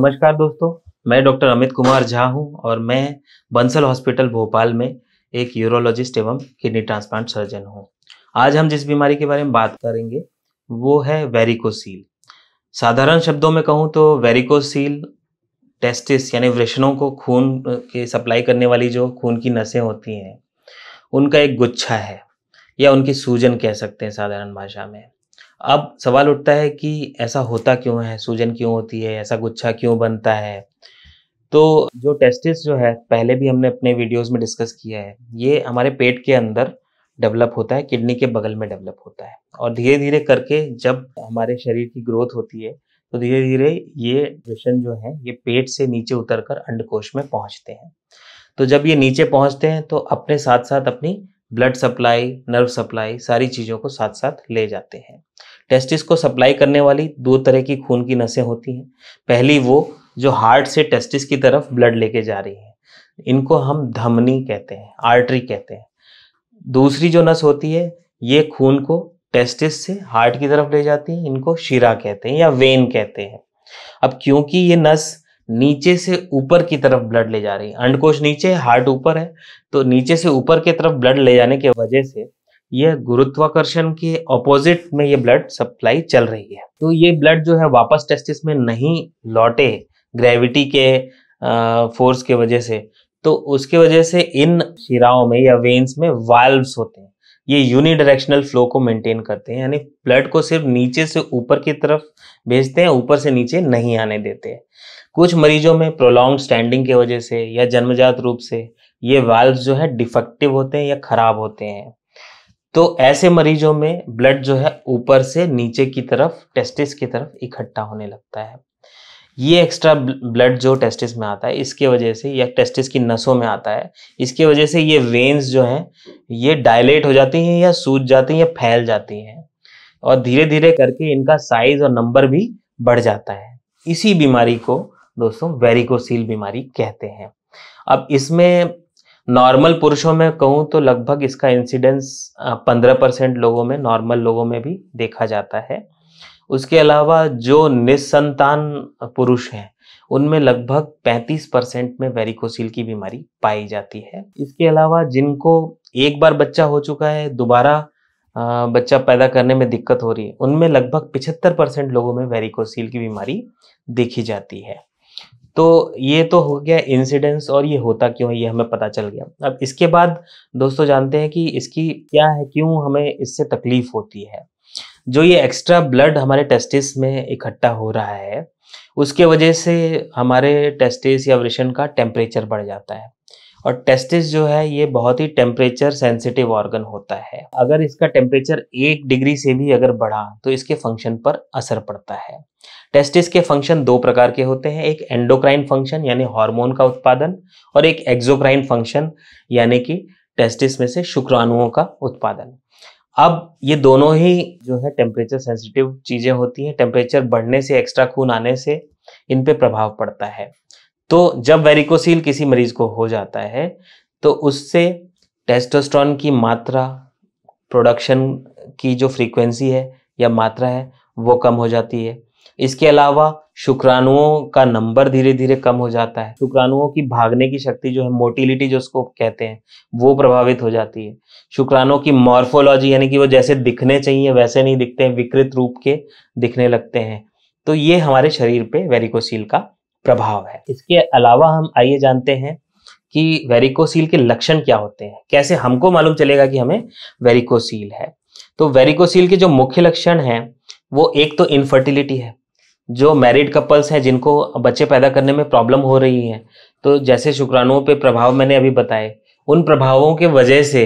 नमस्कार दोस्तों, मैं डॉक्टर अमित कुमार झा हूं और मैं बंसल हॉस्पिटल भोपाल में एक यूरोलॉजिस्ट एवं किडनी ट्रांसप्लांट सर्जन हूं। आज हम जिस बीमारी के बारे में बात करेंगे वो है वेरिकोसील। साधारण शब्दों में कहूं तो वेरिकोसील टेस्टिस यानी वृषणों को खून के सप्लाई करने वाली जो खून की नसें होती हैं उनका एक गुच्छा है या उनकी सूजन कह सकते हैं साधारण भाषा में। अब सवाल उठता है कि ऐसा होता क्यों है, सूजन क्यों होती है, ऐसा गुच्छा क्यों बनता है। तो जो टेस्टिस जो है पहले भी हमने अपने वीडियोस में डिस्कस किया है, ये हमारे पेट के अंदर डेवलप होता है, किडनी के बगल में डेवलप होता है और धीरे धीरे करके जब हमारे शरीर की ग्रोथ होती है तो धीरे धीरे ये वृषण जो है ये पेट से नीचे उतरकर अंडकोश में पहुंचते हैं। तो जब ये नीचे पहुंचते हैं तो अपने साथ साथ अपनी ब्लड सप्लाई, नर्व सप्लाई, सारी चीज़ों को साथ साथ ले जाते हैं। टेस्टिस को सप्लाई करने वाली दो तरह की खून की नसें होती हैं। पहली वो जो हार्ट से टेस्टिस की तरफ ब्लड लेके जा रही है, इनको हम धमनी कहते हैं, आर्टरी कहते हैं। दूसरी जो नस होती है ये खून को टेस्टिस से हार्ट की तरफ ले जाती है, इनको शिरा कहते हैं या वेन कहते हैं। अब क्योंकि ये नस नीचे से ऊपर की तरफ ब्लड ले जा रही है, अंडकोश नीचे है, हार्ट ऊपर है, तो नीचे से ऊपर की तरफ ब्लड ले जाने की वजह से यह गुरुत्वाकर्षण के ऑपोजिट में ये ब्लड सप्लाई चल रही है। तो ये ब्लड जो है वापस टेस्टिस में नहीं लौटे ग्रेविटी के फोर्स के वजह से, तो उसके वजह से इन शिराओं में या वेन्स में वाल्व्स होते हैं। ये यूनिडायरेक्शनल फ्लो को मेंटेन करते हैं, यानी ब्लड को सिर्फ नीचे से ऊपर की तरफ भेजते हैं, ऊपर से नीचे नहीं आने देते हैं। कुछ मरीजों में प्रोलॉन्ग्ड स्टैंडिंग की वजह से या जन्मजात रूप से ये वाल्व्स जो है डिफेक्टिव होते हैं या खराब होते हैं। तो ऐसे मरीजों में ब्लड जो है ऊपर से नीचे की तरफ टेस्टिस की तरफ इकट्ठा होने लगता है। ये एक्स्ट्रा ब्लड जो टेस्टिस में आता है इसके वजह से, या टेस्टिस की नसों में आता है, इसकी वजह से ये वेन्स जो हैं ये डायलेट हो जाती हैं या सूज जाती हैं या फैल जाती हैं और धीरे धीरे करके इनका साइज और नंबर भी बढ़ जाता है। इसी बीमारी को दोस्तों वेरिकोसील बीमारी कहते हैं। अब इसमें नॉर्मल पुरुषों में कहूँ तो लगभग इसका इंसिडेंस 15% लोगों में, नॉर्मल लोगों में भी देखा जाता है। उसके अलावा जो निस्संतान पुरुष हैं उनमें लगभग 35% में वेरिकोसील की बीमारी पाई जाती है। इसके अलावा जिनको एक बार बच्चा हो चुका है, दोबारा बच्चा पैदा करने में दिक्कत हो रही है, उनमें लगभग 75% लोगों में वेरिकोसील की बीमारी देखी जाती है। तो ये तो हो गया इंसिडेंस और ये होता क्यों है ये हमें पता चल गया। अब इसके बाद दोस्तों जानते हैं कि इसकी क्या है, क्यों हमें इससे तकलीफ होती है। जो ये एक्स्ट्रा ब्लड हमारे टेस्टिस में इकट्ठा हो रहा है उसके वजह से हमारे टेस्टिस या वृषण का टेम्परेचर बढ़ जाता है और टेस्टिस जो है ये बहुत ही टेम्परेचर सेंसिटिव ऑर्गन होता है। अगर इसका टेम्परेचर 1 डिग्री से भी अगर बढ़ा तो इसके फंक्शन पर असर पड़ता है। टेस्टिस के फंक्शन दो प्रकार के होते हैं, एक एंडोक्राइन फंक्शन यानी हार्मोन का उत्पादन और एक एक्सोक्राइन फंक्शन यानी कि टेस्टिस में से शुक्राणुओं का उत्पादन। अब ये दोनों ही जो है टेम्परेचर सेंसिटिव चीजें होती हैं। टेम्परेचर बढ़ने से, एक्स्ट्रा खून आने से इन पे प्रभाव पड़ता है। तो जब वेरिकोसील किसी मरीज को हो जाता है तो उससे टेस्टोस्टेरोन की मात्रा, प्रोडक्शन की जो फ्रीक्वेंसी है या मात्रा है वो कम हो जाती है। इसके अलावा शुक्राणुओं का नंबर धीरे धीरे कम हो जाता है। शुक्राणुओं की भागने की शक्ति जो है, मोटिलिटी जो उसको कहते हैं, वो प्रभावित हो जाती है। शुक्राणुओं की मॉर्फोलॉजी यानी कि वो जैसे दिखने चाहिए वैसे नहीं दिखते हैं, विकृत रूप के दिखने लगते हैं। तो ये हमारे शरीर पे वेरिकोसील का प्रभाव है। इसके अलावा हम आइए जानते हैं कि वेरिकोसील के लक्षण क्या होते हैं, कैसे हमको मालूम चलेगा कि हमें वेरिकोसील है। तो वेरिकोसील के जो मुख्य लक्षण हैं वो एक तो इनफर्टिलिटी है। जो मैरिड कपल्स हैं जिनको बच्चे पैदा करने में प्रॉब्लम हो रही है, तो जैसे शुक्राणुओं पे प्रभाव मैंने अभी बताए, उन प्रभावों के वजह से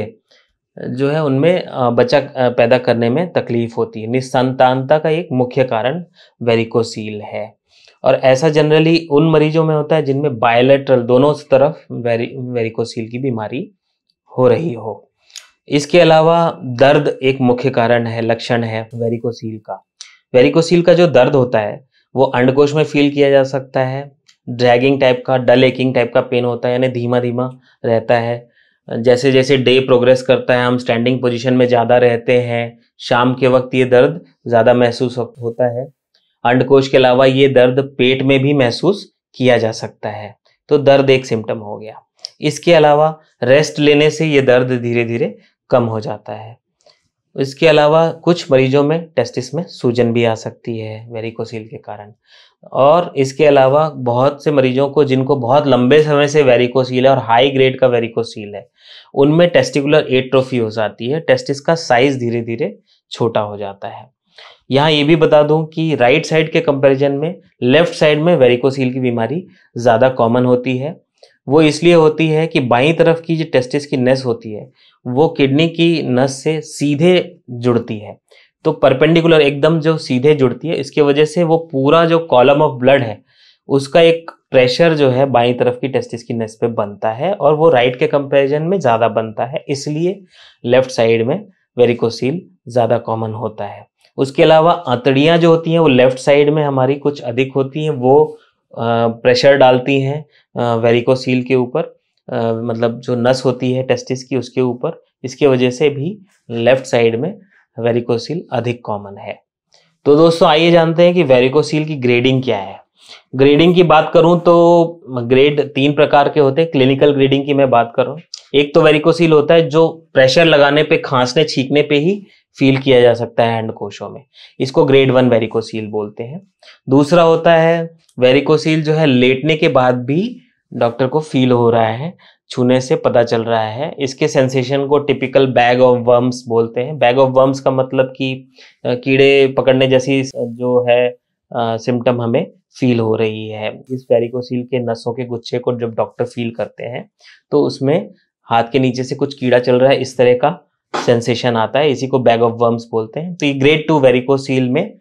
जो है उनमें बच्चा पैदा करने में तकलीफ होती है। निस्संतानता का एक मुख्य कारण वेरिकोसील है और ऐसा जनरली उन मरीजों में होता है जिनमें बायलैटरल, दोनों तरफ वेरिकोसील की बीमारी हो रही हो। इसके अलावा दर्द एक मुख्य कारण है, लक्षण है वेरिकोसील का। वेरिकोसील का जो दर्द होता है वो अंडकोश में फील किया जा सकता है। ड्रैगिंग टाइप का, डल एकिंग टाइप का पेन होता है, यानी धीमा धीमा रहता है। जैसे जैसे डे प्रोग्रेस करता है, हम स्टैंडिंग पोजीशन में ज़्यादा रहते हैं, शाम के वक्त ये दर्द ज़्यादा महसूस होता है। अंडकोश के अलावा ये दर्द पेट में भी महसूस किया जा सकता है। तो दर्द एक सिम्टम हो गया। इसके अलावा रेस्ट लेने से ये दर्द धीरे धीरे कम हो जाता है। इसके अलावा कुछ मरीजों में टेस्टिस में सूजन भी आ सकती है वेरिकोसील के कारण। और इसके अलावा बहुत से मरीजों को जिनको बहुत लंबे समय से वेरिकोसील है और हाई ग्रेड का वेरिकोसील है, उनमें टेस्टिकुलर एट्रोफी हो जाती है, टेस्टिस का साइज धीरे धीरे छोटा हो जाता है। यहाँ ये भी बता दूं कि राइट साइड के कंपैरिजन में लेफ्ट साइड में वेरिकोसील की बीमारी ज़्यादा कॉमन होती है। वो इसलिए होती है कि बाईं तरफ की जो टेस्टिस की नस होती है वो किडनी की नस से सीधे जुड़ती है, तो परपेंडिकुलर एकदम जो सीधे जुड़ती है, इसकी वजह से वो पूरा जो कॉलम ऑफ ब्लड है उसका एक प्रेशर जो है बाईं तरफ की टेस्टिस की नस पे बनता है और वो राइट के कंपैरिजन में ज़्यादा बनता है, इसलिए लेफ्ट साइड में वेरिकोसील ज़्यादा कॉमन होता है। उसके अलावा आंतड़ियाँ जो होती हैं वो लेफ्ट साइड में हमारी कुछ अधिक होती हैं, वो प्रेशर डालती हैं वेरिकोसील के ऊपर, मतलब जो नस होती है टेस्टिस की उसके ऊपर, इसके वजह से भी लेफ्ट साइड में वेरिकोसील अधिक कॉमन है। तो दोस्तों आइए जानते हैं कि वेरिकोसील की ग्रेडिंग क्या है। ग्रेडिंग की बात करूं तो ग्रेड 3 प्रकार के होते हैं। क्लिनिकल ग्रेडिंग की मैं बात कर रहा हूँ। एक तो वेरिकोसील होता है जो प्रेशर लगाने पे, खांसने छींकने पे ही फील किया जा सकता है अंडकोशों में, इसको ग्रेड 1 वेरिकोसील बोलते हैं। दूसरा होता है वेरिकोसील जो है लेटने के बाद भी डॉक्टर को फील हो रहा है, छूने से पता चल रहा है। इसके सेंसेशन को टिपिकल बैग ऑफ वर्म्स बोलते हैं। बैग ऑफ वर्म्स का मतलब कि कीड़े पकड़ने जैसी जो है सिम्टम हमें फील हो रही है। इस वेरिकोसील के नसों के गुच्छे को जब डॉक्टर फील करते हैं तो उसमें हाथ के नीचे से कुछ कीड़ा चल रहा है, इस तरह का सेंसेशन आता है, इसी को बैग ऑफ वर्म्स बोलते हैं। तो ये ग्रेड 2 वेरिकोसील में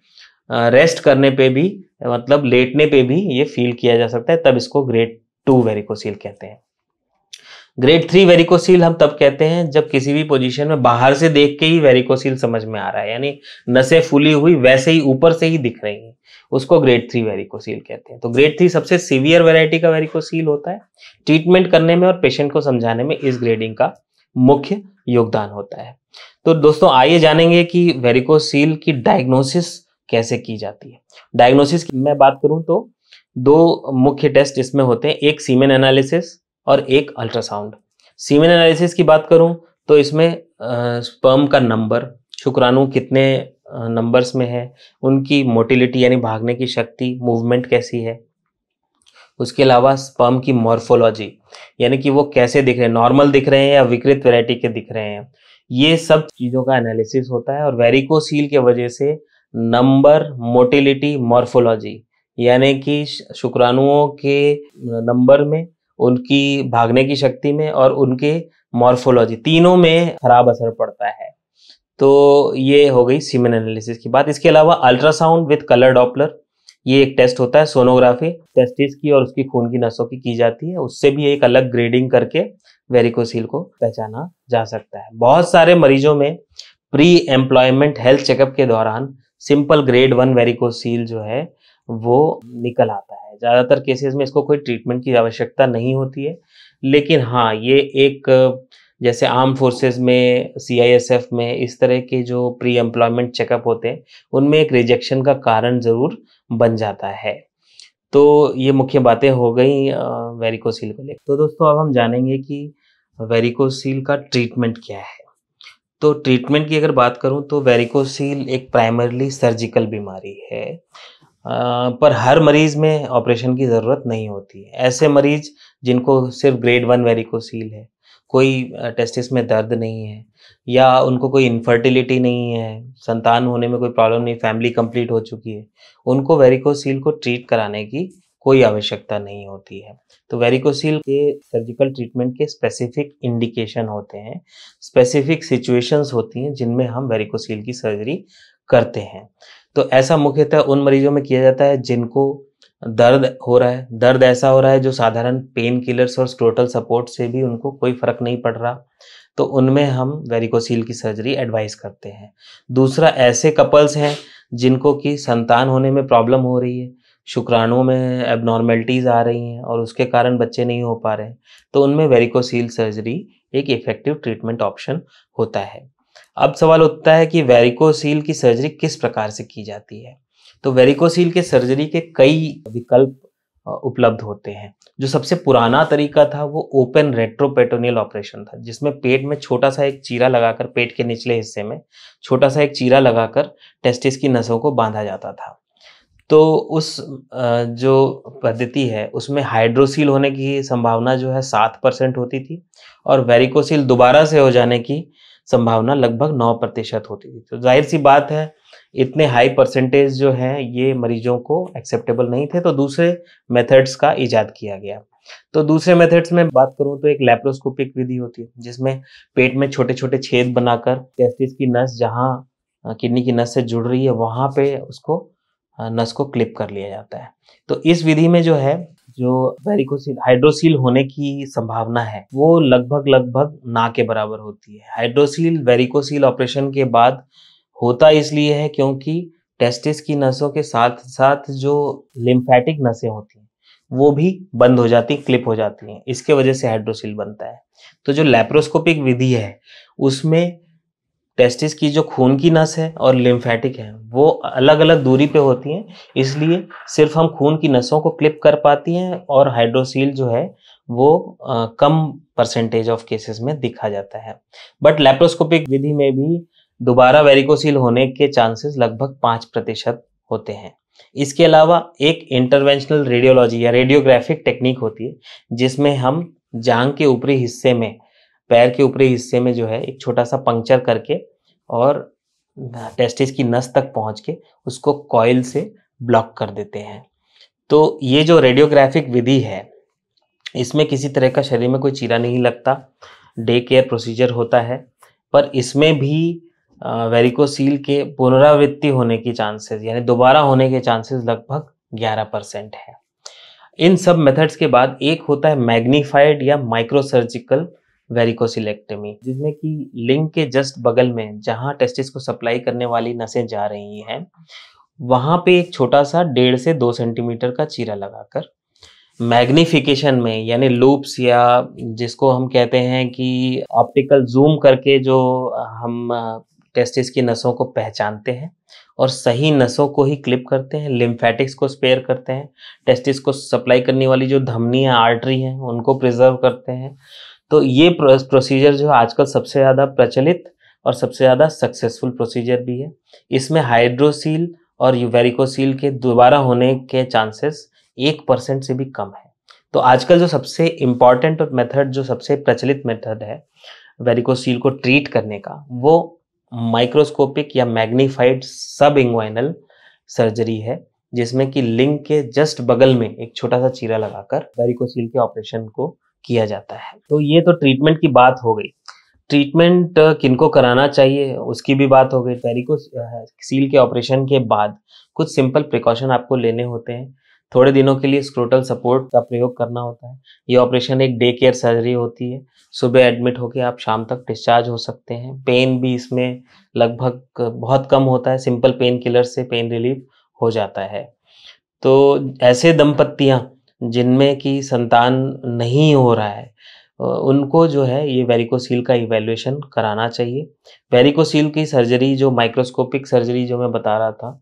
रेस्ट करने पे भी, मतलब लेटने पे भी ये फील किया जा सकता है, तब इसको ग्रेड 2 वेरिकोसील कहते हैं। ग्रेड 3 वेरिकोसील हम तब कहते हैं जब किसी भी पोजीशन में बाहर से देख के ही वेरिकोसील समझ में आ रहा है, यानी नसें फूली हुई वैसे ही ऊपर से ही दिख रही हैं, उसको ग्रेड 3 वेरिकोसील कहते हैं। तो ग्रेड 3 सबसे सीवियर वैरायटी का वेरिकोसील होता है। ट्रीटमेंट करने में और पेशेंट को समझाने में इस ग्रेडिंग का मुख्य योगदान होता है। तो दोस्तों आइए जानेंगे कि वेरिकोसील की डायग्नोसिस कैसे की जाती है। डायग्नोसिस की मैं बात करूं तो 2 मुख्य टेस्ट इसमें होते हैं, एक सीमेन एनालिसिस और एक अल्ट्रासाउंड। सीमेन एनालिसिस की बात करूं तो इसमें स्पर्म का नंबर, शुक्राणु कितने नंबर्स में है, उनकी मोटिलिटी यानी भागने की शक्ति, मूवमेंट कैसी है। उसके अलावा स्पर्म की मॉर्फोलॉजी यानी कि वो कैसे दिख रहे हैं, नॉर्मल दिख रहे हैं या विकृत वैरायटी के दिख रहे हैं, ये सब चीज़ों का एनालिसिस होता है। और वेरिकोसील के वजह से नंबर, मोटिलिटी, मॉर्फोलॉजी यानी कि शुक्राणुओं के नंबर में, उनकी भागने की शक्ति में और उनके मॉर्फोलॉजी, तीनों में खराब असर पड़ता है। तो ये हो गई सीमेन एनालिसिस की बात। इसके अलावा अल्ट्रासाउंड विद कलर डॉपलर, ये एक टेस्ट होता है, सोनोग्राफी टेस्टिस की और उसकी खून की नसों की जाती है, उससे भी एक अलग ग्रेडिंग करके वेरिकोसील को पहचाना जा सकता है। बहुत सारे मरीजों में प्री एम्प्लॉयमेंट हेल्थ चेकअप के दौरान सिंपल ग्रेड 1 वेरिकोसील जो है वो निकल आता है। ज़्यादातर केसेस में इसको कोई ट्रीटमेंट की आवश्यकता नहीं होती है, लेकिन हाँ ये एक, जैसे आर्म फोर्सेस में, CISF में, इस तरह के जो प्री एम्प्लॉयमेंट चेकअप होते हैं उनमें एक रिजेक्शन का कारण ज़रूर बन जाता है। तो ये मुख्य बातें हो गई वेरिकोसील को लेकर। तो दोस्तों अब हम जानेंगे कि वेरिकोसील का ट्रीटमेंट क्या है। तो ट्रीटमेंट की अगर बात करूं तो वेरिकोसील एक प्राइमरली सर्जिकल बीमारी है, पर हर मरीज में ऑपरेशन की ज़रूरत नहीं होती है। ऐसे मरीज जिनको सिर्फ ग्रेड 1 वेरिकोसील है, कोई टेस्टिस में दर्द नहीं है या उनको कोई इनफर्टिलिटी नहीं है, संतान होने में कोई प्रॉब्लम नहीं, फैमिली कंप्लीट हो चुकी है, उनको वेरिकोसील को ट्रीट कराने की कोई आवश्यकता नहीं होती है। तो वेरिकोसील के सर्जिकल ट्रीटमेंट के स्पेसिफिक इंडिकेशन होते हैं, स्पेसिफिक सिचुएशंस होती हैं जिनमें हम वेरिकोसील की सर्जरी करते हैं। तो ऐसा मुख्यतः उन मरीजों में किया जाता है जिनको दर्द हो रहा है, दर्द ऐसा हो रहा है जो साधारण पेन किलर्स और स्क्रोटल सपोर्ट से भी उनको कोई फर्क नहीं पड़ रहा, तो उनमें हम वेरिकोसील की सर्जरी एडवाइस करते हैं। दूसरा, ऐसे कपल्स हैं जिनको कि संतान होने में प्रॉब्लम हो रही है, शुक्राणुओं में एबनॉर्मेलिटीज़ आ रही हैं और उसके कारण बच्चे नहीं हो पा रहे हैं, तो उनमें वेरिकोसील सर्जरी एक इफेक्टिव ट्रीटमेंट ऑप्शन होता है। अब सवाल उठता है कि वेरिकोसील की सर्जरी किस प्रकार से की जाती है। तो वेरिकोसील के सर्जरी के कई विकल्प उपलब्ध होते हैं। जो सबसे पुराना तरीका था वो ओपन रेट्रोपेरिटोनियल ऑपरेशन था, जिसमें पेट में छोटा सा एक चीरा लगाकर, पेट के निचले हिस्से में छोटा सा एक चीरा लगाकर टेस्टिस की नसों को बांधा जाता था। तो उस जो पद्धति है उसमें हाइड्रोसील होने की संभावना जो है 7% होती थी और वेरिकोसील दोबारा से हो जाने की संभावना लगभग 9% होती थी। तो जाहिर सी बात है, इतने हाई परसेंटेज जो है ये मरीजों को एक्सेप्टेबल नहीं थे, तो दूसरे मेथड्स का इजाद किया गया। तो दूसरे मेथड्स में बात करूं तो एक लैप्रोस्कोपिक विधि होती है, जिसमें पेट में छोटे छोटे छेद बनाकर टेस्टिस की नस जहां किडनी की नस से जुड़ रही है वहां पे उसको नस को क्लिप कर लिया जाता है। तो इस विधि में जो है, जो वेरिकोसील हाइड्रोसील होने की संभावना है वो लगभग ना के बराबर होती है। हाइड्रोसील वेरिकोसील ऑपरेशन के बाद होता इसलिए है क्योंकि टेस्टिस की नसों के साथ साथ जो लिम्फेटिक नसें होती हैं वो भी बंद हो जाती, क्लिप हो जाती हैं। इसके वजह से हाइड्रोसील बनता है। तो जो लैप्रोस्कोपिक विधि है उसमें टेस्टिस की जो खून की नस है और लिम्फेटिक है वो अलग अलग दूरी पे होती हैं, इसलिए सिर्फ हम खून की नसों को क्लिप कर पाती हैं और हाइड्रोसील जो है वो कम परसेंटेज ऑफ केसेस में दिखा जाता है। बट लैप्रोस्कोपिक विधि में भी दोबारा वेरिकोसील होने के चांसेस लगभग 5% होते हैं। इसके अलावा एक इंटरवेंशनल रेडियोलॉजी या रेडियोग्राफिक टेक्निक होती है, जिसमें हम जांघ के ऊपरी हिस्से में, पैर के ऊपरी हिस्से में जो है एक छोटा सा पंक्चर करके और टेस्टिस की नस तक पहुंच के उसको कॉइल से ब्लॉक कर देते हैं। तो ये जो रेडियोग्राफिक विधि है इसमें किसी तरह का शरीर में कोई चीरा नहीं लगता, डे केयर प्रोसीजर होता है, पर इसमें भी वेरिकोसील के पुनरावृत्ति होने की चांसेस यानी दोबारा होने के चांसेस लगभग 11% है। इन सब मेथड्स के बाद एक होता है मैग्नीफाइड या माइक्रोसर्जिकल वेरिकोसिलेक्टमी, जिसमें कि लिंग के जस्ट बगल में जहां टेस्टिस को सप्लाई करने वाली नसें जा रही हैं वहां पे एक छोटा सा 1.5 से 2 सेंटीमीटर का चीरा लगाकर मैग्निफिकेशन में, यानी लूप्स या जिसको हम कहते हैं कि ऑप्टिकल जूम करके जो हम टेस्टिस की नसों को पहचानते हैं और सही नसों को ही क्लिप करते हैं, लिम्फेटिक्स को स्पेयर करते हैं, टेस्टिस को सप्लाई करने वाली जो धमनी या आर्टरी हैं उनको प्रिजर्व करते हैं। तो ये प्रोसीजर जो आजकल सबसे ज़्यादा प्रचलित और सबसे ज़्यादा सक्सेसफुल प्रोसीजर भी है। इसमें हाइड्रोसील और वेरिकोसील के दोबारा होने के चांसेस 1% से भी कम है। तो आजकल जो सबसे इम्पॉर्टेंट मेथड, जो सबसे प्रचलित मेथड है वेरिकोसील को ट्रीट करने का, वो माइक्रोस्कोपिक या मैग्नीफाइड सब इंग्वाइनल सर्जरी है, जिसमें कि लिंग के जस्ट बगल में एक छोटा सा चीरा लगाकर वेरिकोसील के ऑपरेशन को किया जाता है। तो ये तो ट्रीटमेंट की बात हो गई। ट्रीटमेंट किनको कराना चाहिए उसकी भी बात हो गई। वेरिकोसील के ऑपरेशन के बाद कुछ सिंपल प्रिकॉशन आपको लेने होते हैं। थोड़े दिनों के लिए स्क्रोटल सपोर्ट का प्रयोग करना होता है। ये ऑपरेशन एक डे केयर सर्जरी होती है। सुबह एडमिट होकर आप शाम तक डिस्चार्ज हो सकते हैं। पेन भी इसमें लगभग बहुत कम होता है, सिंपल पेन किलर से पेन रिलीफ हो जाता है। तो ऐसे दंपत्तियां जिनमें कि संतान नहीं हो रहा है उनको जो है ये वेरिकोसील का इवैल्यूएशन कराना चाहिए। वेरिकोसील की सर्जरी, जो माइक्रोस्कोपिक सर्जरी जो मैं बता रहा था,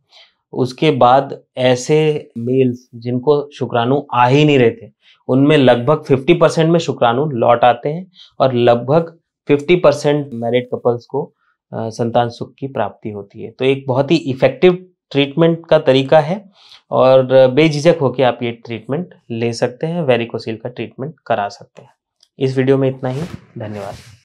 उसके बाद ऐसे मेल्स जिनको शुक्राणु आ ही नहीं रहे थे उनमें लगभग 50% में शुक्राणु लौट आते हैं और लगभग 50% मैरिड कपल्स को संतान सुख की प्राप्ति होती है। तो एक बहुत ही इफेक्टिव ट्रीटमेंट का तरीका है और बेझिझक होकर आप ये ट्रीटमेंट ले सकते हैं, वेरिकोसील का ट्रीटमेंट करा सकते हैं। इस वीडियो में इतना ही। धन्यवाद।